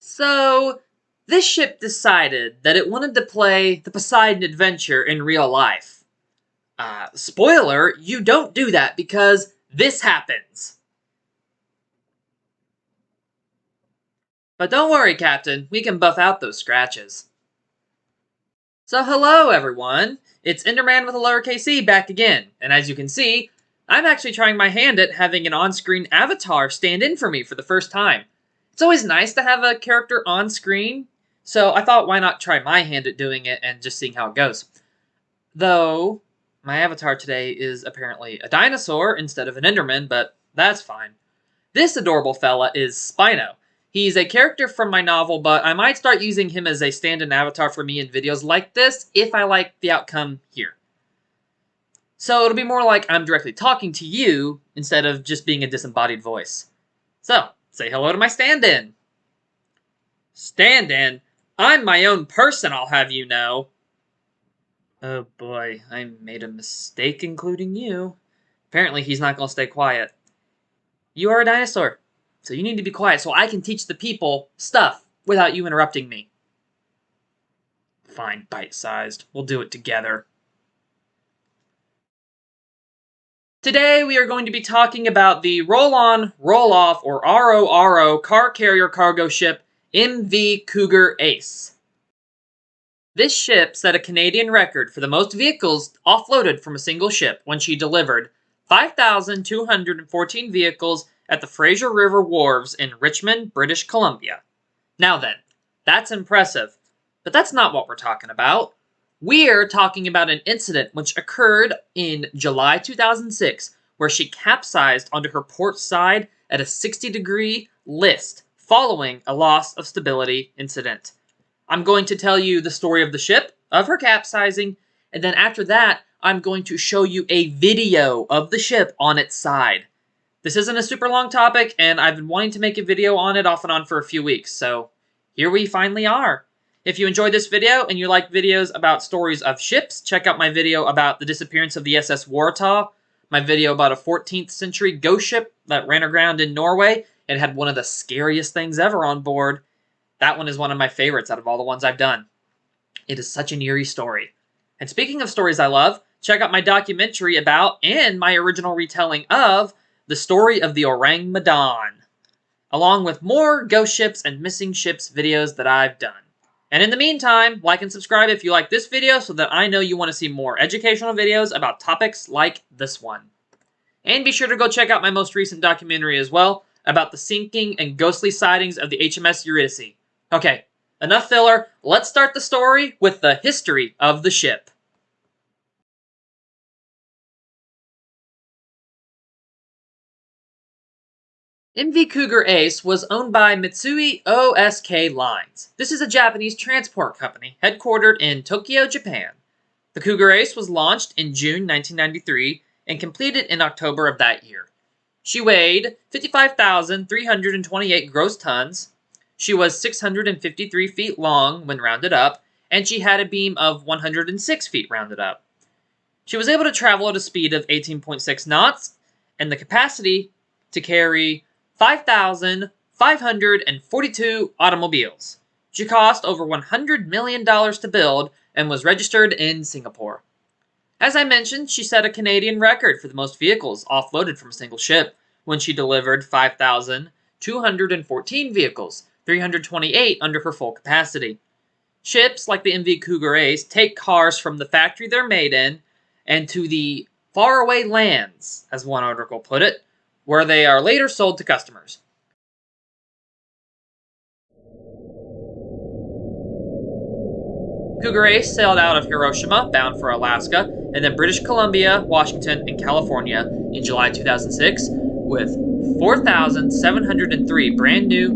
So, this ship decided that it wanted to play the Poseidon Adventure in real life. Spoiler, you don't do that because this happens. But don't worry, Captain, we can buff out those scratches. So hello, everyone. It's Enderman with a lowercase e back again, and as you can see, I'm actually trying my hand at having an on-screen avatar stand in for me for the first time. It's always nice to have a character on screen, so I thought why not try my hand at doing it and just seeing how it goes. Though, my avatar today is apparently a dinosaur instead of an Enderman, but that's fine. This adorable fella is Spino. He's a character from my novel, but I might start using him as a stand-in avatar for me in videos like this if I like the outcome here. So it'll be more like I'm directly talking to you instead of just being a disembodied voice. So, say hello to my stand-in. Stand-in? I'm my own person, I'll have you know. Oh boy, I made a mistake including you. Apparently he's not going to stay quiet. You are a dinosaur, so you need to be quiet so I can teach the people stuff without you interrupting me. Fine, bite-sized. We'll do it together. Today we are going to be talking about the roll-on, roll-off, or RORO car carrier cargo ship MV Cougar Ace. This ship set a Canadian record for the most vehicles offloaded from a single ship when she delivered 5,214 vehicles at the Fraser River Wharves in Richmond, British Columbia. Now then, that's impressive, but that's not what we're talking about. We're talking about an incident which occurred in July 2006 where she capsized onto her port side at a 60-degree list following a loss of stability incident. I'm going to tell you the story of the ship, of her capsizing, and then after that, I'm going to show you a video of the ship on its side. This isn't a super long topic, and I've been wanting to make a video on it off and on for a few weeks, so here we finally are. If you enjoyed this video and you like videos about stories of ships, check out my video about the disappearance of the SS Wartaw, my video about a 14th century ghost ship that ran aground in Norway and had one of the scariest things ever on board. That one is one of my favorites out of all the ones I've done. It is such an eerie story. And speaking of stories I love, check out my documentary about and my original retelling of the story of the Orang Medan, along with more ghost ships and missing ships videos that I've done. And in the meantime, like and subscribe if you like this video so that I know you want to see more educational videos about topics like this one. And be sure to go check out my most recent documentary as well about the sinking and ghostly sightings of the HMS Eurydice. Okay, enough filler, let's start the story with the history of the ship. MV Cougar Ace was owned by Mitsui OSK Lines. This is a Japanese transport company headquartered in Tokyo, Japan. The Cougar Ace was launched in June 1993 and completed in October of that year. She weighed 55,328 gross tons. She was 653 feet long when rounded up, and she had a beam of 106 feet rounded up. She was able to travel at a speed of 18.6 knots, and the capacity to carry 5,542 automobiles. She cost over $100 million to build and was registered in Singapore. As I mentioned, she set a Canadian record for the most vehicles offloaded from a single ship when she delivered 5,214 vehicles, 328 under her full capacity. Ships like the MV Cougar Ace take cars from the factory they're made in and to the faraway lands, as one article put it, where they are later sold to customers. Cougar Ace sailed out of Hiroshima, bound for Alaska, and then British Columbia, Washington, and California in July 2006 with 4,703 brand new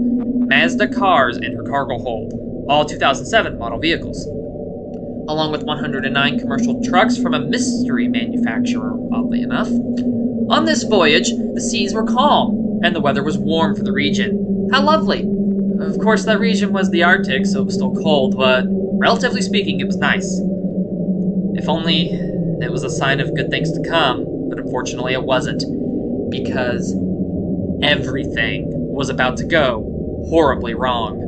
Mazda cars in her cargo hold, all 2007 model vehicles, along with 109 commercial trucks from a mystery manufacturer, oddly enough. On this voyage, the seas were calm, and the weather was warm for the region. How lovely! Of course, that region was the Arctic, so it was still cold, but relatively speaking, it was nice. If only it was a sign of good things to come, but unfortunately it wasn't, because everything was about to go horribly wrong.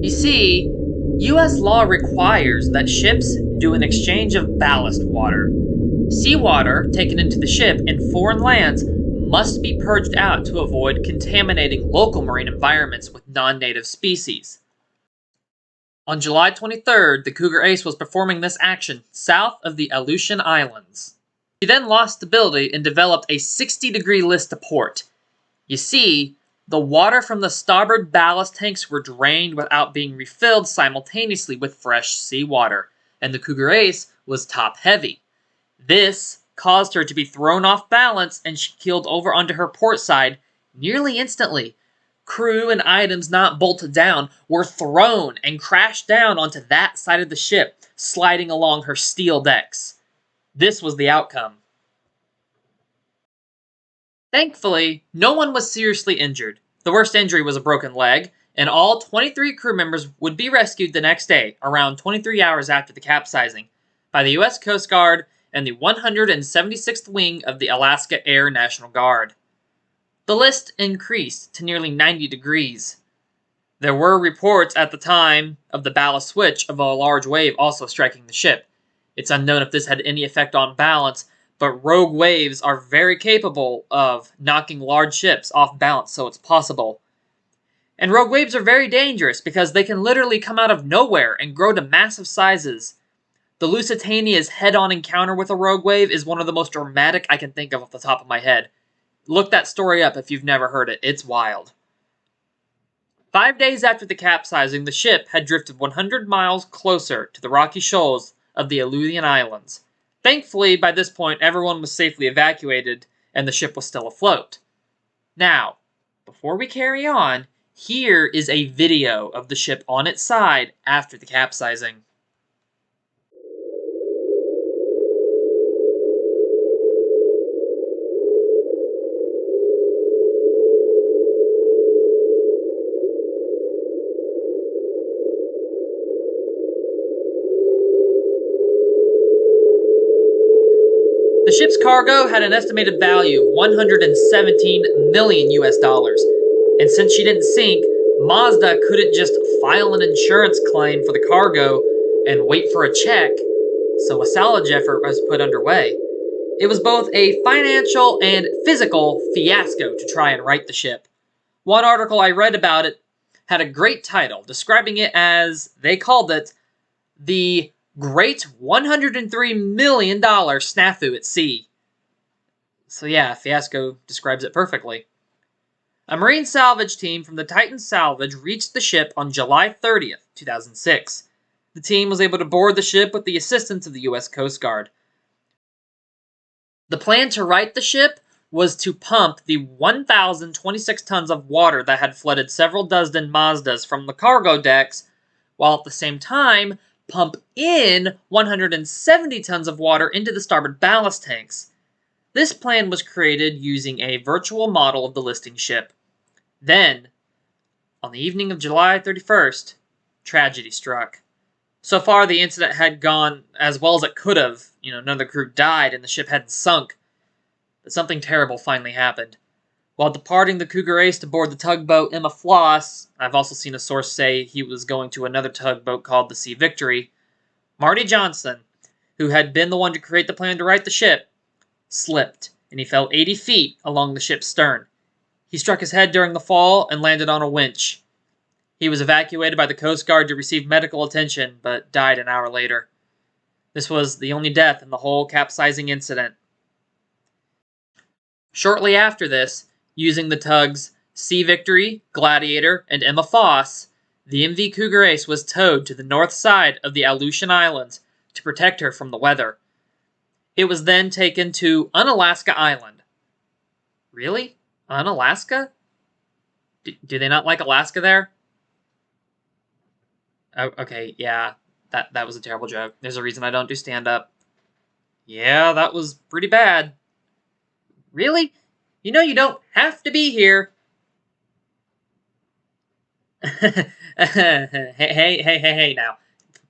You see, U.S. law requires that ships do an exchange of ballast water. Seawater taken into the ship in foreign lands must be purged out to avoid contaminating local marine environments with non-native species. On July 23rd, the Cougar Ace was performing this action south of the Aleutian Islands. She then lost stability and developed a 60-degree list to port. You see, the water from the starboard ballast tanks were drained without being refilled simultaneously with fresh seawater, and the Cougar Ace was top-heavy. This caused her to be thrown off balance, and she keeled over onto her port side nearly instantly. Crew and items not bolted down were thrown and crashed down onto that side of the ship, sliding along her steel decks. This was the outcome. Thankfully, no one was seriously injured. The worst injury was a broken leg, and all 23 crew members would be rescued the next day, around 23 hours after the capsizing, by the U.S. Coast Guard and the 176th Wing of the Alaska Air National Guard. The list increased to nearly 90 degrees. There were reports at the time of the ballast switch of a large wave also striking the ship. It's unknown if this had any effect on balance, but rogue waves are very capable of knocking large ships off balance, so it's possible. And rogue waves are very dangerous because they can literally come out of nowhere and grow to massive sizes. The Lusitania's head-on encounter with a rogue wave is one of the most dramatic I can think of off the top of my head. Look that story up if you've never heard it. It's wild. 5 days after the capsizing, the ship had drifted 100 miles closer to the rocky shoals of the Aleutian Islands. Thankfully, by this point, everyone was safely evacuated, and the ship was still afloat. Now, before we carry on, here is a video of the ship on its side after the capsizing. The ship's cargo had an estimated value of 117 million US dollars, and since she didn't sink, Mazda couldn't just file an insurance claim for the cargo and wait for a check, so a salvage effort was put underway. It was both a financial and physical fiasco to try and right the ship. One article I read about it had a great title, describing it as, they called it, the Great $103 million snafu at sea. So yeah, fiasco describes it perfectly. A marine salvage team from the Titan Salvage reached the ship on July 30th, 2006. The team was able to board the ship with the assistance of the U.S. Coast Guard. The plan to right the ship was to pump the 1,026 tons of water that had flooded several dozen Mazdas from the cargo decks, while at the same time pump in 170 tons of water into the starboard ballast tanks. This plan was created using a virtual model of the listing ship. Then, on the evening of July 31st, tragedy struck. So far, the incident had gone as well as it could have. None of the crew died and the ship hadn't sunk. But something terrible finally happened. While departing the Cougar Ace to board the tugboat Emma Floss, I've also seen a source say he was going to another tugboat called the Sea Victory, Marty Johnson, who had been the one to create the plan to right the ship, slipped, and he fell 80 feet along the ship's stern. He struck his head during the fall and landed on a winch. He was evacuated by the Coast Guard to receive medical attention, but died an hour later. This was the only death in the whole capsizing incident. Shortly after this, using the tugs Sea Victory, Gladiator, and Emma Foss, the MV Cougar Ace was towed to the north side of the Aleutian Islands to protect her from the weather. It was then taken to Unalaska Island. Really? Unalaska? Do they not like Alaska there? Oh, okay, yeah, that was a terrible joke. There's a reason I don't do stand-up. Yeah, that was pretty bad. Really? You don't have to be here. Hey, now.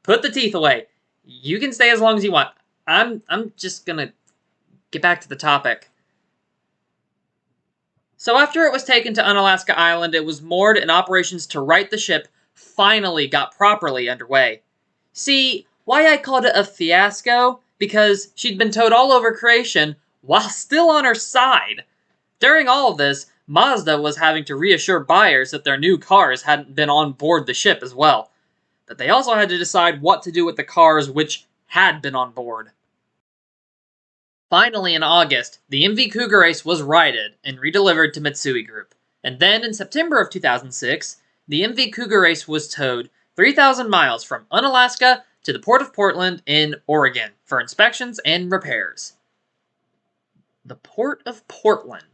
Put the teeth away. You can stay as long as you want. I'm just gonna get back to the topic. So after it was taken to Unalaska Island, it was moored in operations to right the ship finally got properly underway. See, why I called it a fiasco? Because she'd been towed all over creation while still on her side. During all of this, Mazda was having to reassure buyers that their new cars hadn't been on board the ship as well. That they also had to decide what to do with the cars which had been on board. Finally, in August, the MV Cougar Ace was righted and redelivered to Mitsui Group. And then, in September of 2006, the MV Cougar Ace was towed 3,000 miles from Unalaska to the Port of Portland in Oregon for inspections and repairs. The Port of Portland.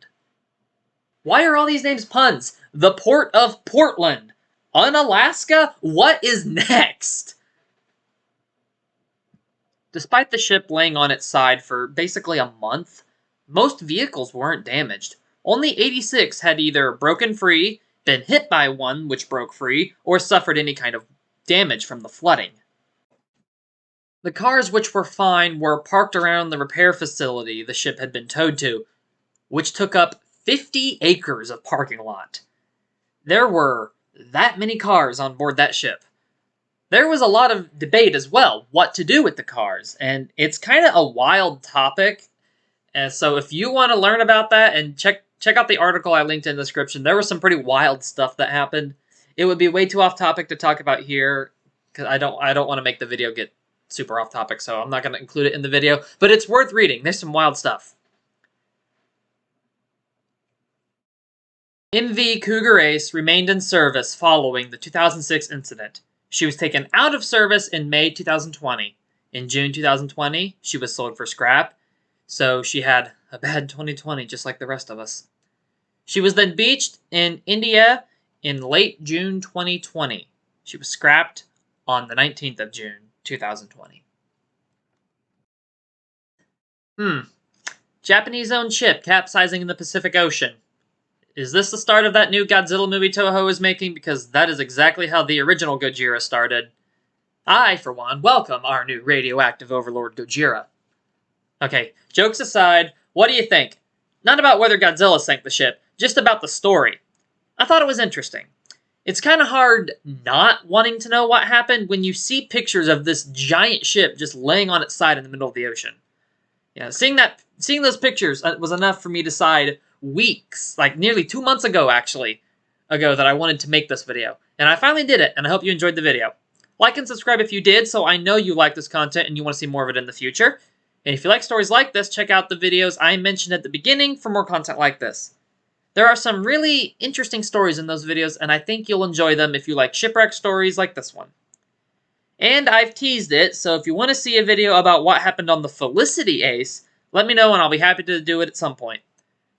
Why are all these names puns? The Port of Portland. Unalaska? What is next? Despite the ship laying on its side for basically a month, most vehicles weren't damaged. Only 86 had either broken free, been hit by one which broke free, or suffered any kind of damage from the flooding. The cars which were fine were parked around the repair facility the ship had been towed to, which took up 50 acres of parking lot. There were that many cars on board that ship. There was a lot of debate as well, what to do with the cars, and it's kind of a wild topic. And so if you want to learn about that and check out the article I linked in the description, there was some pretty wild stuff that happened. It would be way too off topic to talk about here, because I don't want to make the video get super off topic, so I'm not going to include it in the video, but it's worth reading. There's some wild stuff. MV Cougar Ace remained in service following the 2006 incident. She was taken out of service in May 2020. In June 2020, she was sold for scrap, so she had a bad 2020 just like the rest of us. She was then beached in India in late June 2020. She was scrapped on the 19th of June 2020. Japanese-owned ship capsizing in the Pacific Ocean. Is this the start of that new Godzilla movie Toho is making? Because that is exactly how the original Gojira started. I, for one, welcome our new radioactive overlord Gojira. Okay, jokes aside, what do you think? Not about whether Godzilla sank the ship, just about the story. I thought it was interesting. It's kind of hard not wanting to know what happened when you see pictures of this giant ship just laying on its side in the middle of the ocean. Yeah, seeing those pictures was enough for me to decide weeks, like nearly 2 months ago that I wanted to make this video. And I finally did it, and I hope you enjoyed the video. Like and subscribe if you did, so I know you like this content and you want to see more of it in the future. And if you like stories like this, check out the videos I mentioned at the beginning for more content like this. There are some really interesting stories in those videos, and I think you'll enjoy them if you like shipwreck stories like this one. And I've teased it, so if you want to see a video about what happened on the Felicity Ace, let me know and I'll be happy to do it at some point.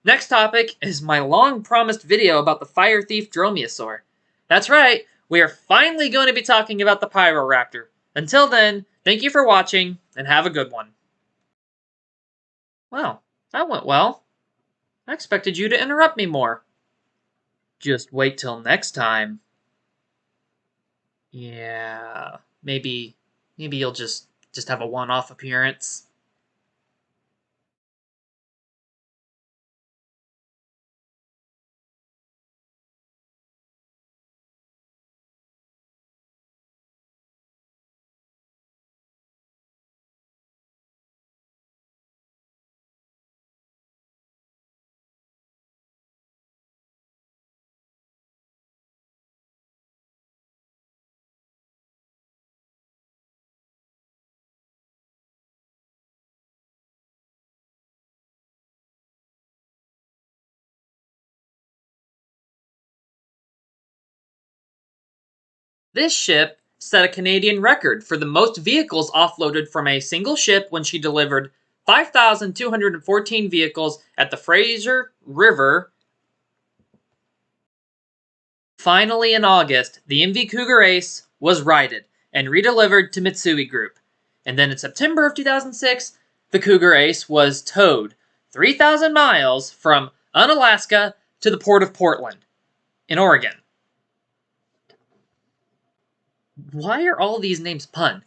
Next topic is my long-promised video about the fire thief dromaeosaur. That's right, we are finally going to be talking about the Pyroraptor. Until then, thank you for watching, and have a good one. Well, that went well. I expected you to interrupt me more. Just wait till next time. Yeah, maybe you'll just have a one-off appearance. This ship set a Canadian record for the most vehicles offloaded from a single ship when she delivered 5,214 vehicles at the Fraser River. Finally, in August, the MV Cougar Ace was righted and redelivered to Mitsui Group. And then in September of 2006, the Cougar Ace was towed 3,000 miles from Unalaska to the Port of Portland in Oregon. Why are all these names pun?